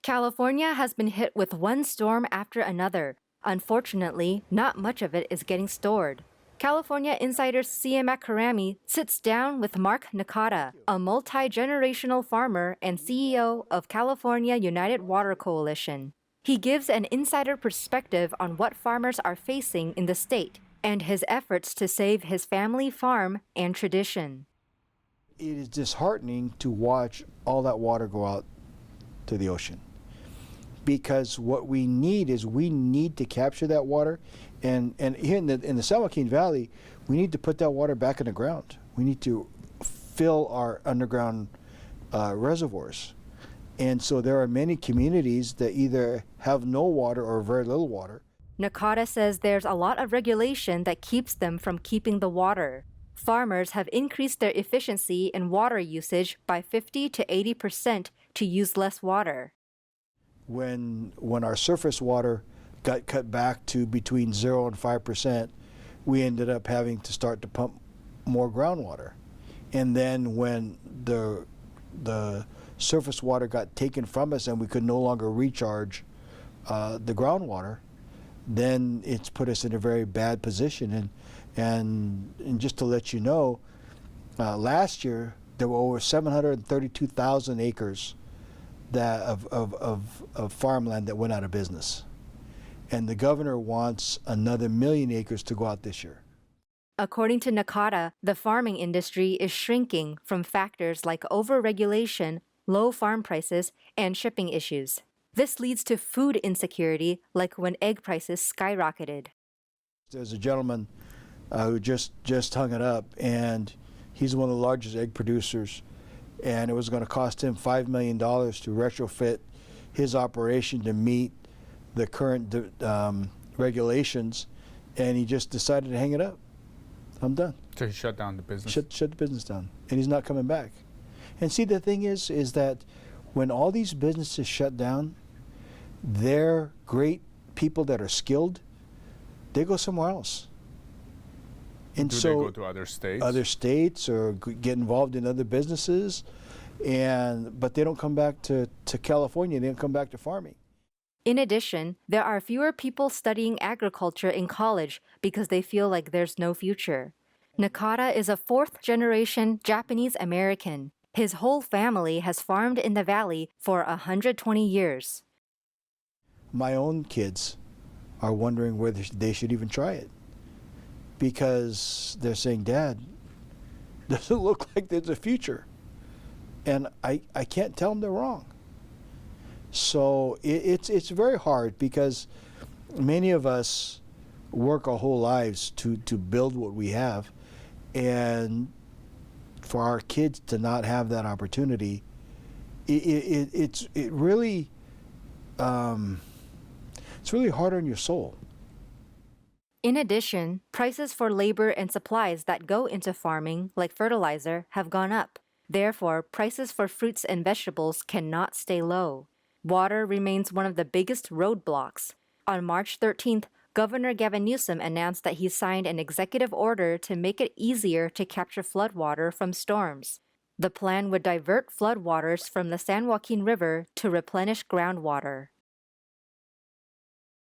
California has been hit with one storm after another. Unfortunately, not much of it is getting stored. California Insider's CMAC Karami sits down with Mark Nakata, a multi-generational farmer and CEO of California United Water Coalition. He gives an insider perspective on what farmers are facing in the state and his efforts to save his family farm and tradition. It is disheartening to watch all that water go out to the ocean, because what we need is to capture that water, and here in the San Joaquin Valley, we need to put that water back in the ground. We need to fill our underground reservoirs. And so there are many communities that either have no water or very little water. Nakata says there's a lot of regulation that keeps them from keeping the water. Farmers have increased their efficiency in water usage by 50 to 80% to use less water. When our surface water got cut back to between 0 and 5%, we ended up having to start to pump more groundwater. And then when the surface water got taken from us and we could no longer recharge the groundwater, then it's put us in a very bad position. And just to let you know, last year there were over 732,000 acres of farmland that went out of business. And the governor wants another 1 million acres to go out this year. According to Nakata, the farming industry is shrinking from factors like overregulation, low farm prices, and shipping issues. This leads to food insecurity, like when egg prices skyrocketed. There's a gentleman who just hung it up, and he's one of the largest egg producers, and it was going to cost him $5 million to retrofit his operation to meet the current regulations, and he just decided to hang it up. I'm done. So he shut down the business? Shut the business down, and he's not coming back. And see, the thing is that when all these businesses shut down, they're great people that are skilled, they go somewhere else. And do so they go to other states? Other states, or get involved in other businesses, but they don't come back to California, they don't come back to farming. In addition, there are fewer people studying agriculture in college because they feel like there's no future. Nakata is a fourth-generation Japanese American. His whole family has farmed in the valley for 120 years. My own kids are wondering whether they should even try it, because they're saying, "Dad, doesn't look like there's a future." And I can't tell them they're wrong. So it's very hard, because many of us work our whole lives to build what we have, and for our kids to not have that opportunity, it's really hard on your soul. In addition, prices for labor and supplies that go into farming, like fertilizer, have gone up. Therefore, prices for fruits and vegetables cannot stay low. Water remains one of the biggest roadblocks. On March 13th, Governor Gavin Newsom announced that he signed an executive order to make it easier to capture floodwater from storms. The plan would divert floodwaters from the San Joaquin River to replenish groundwater.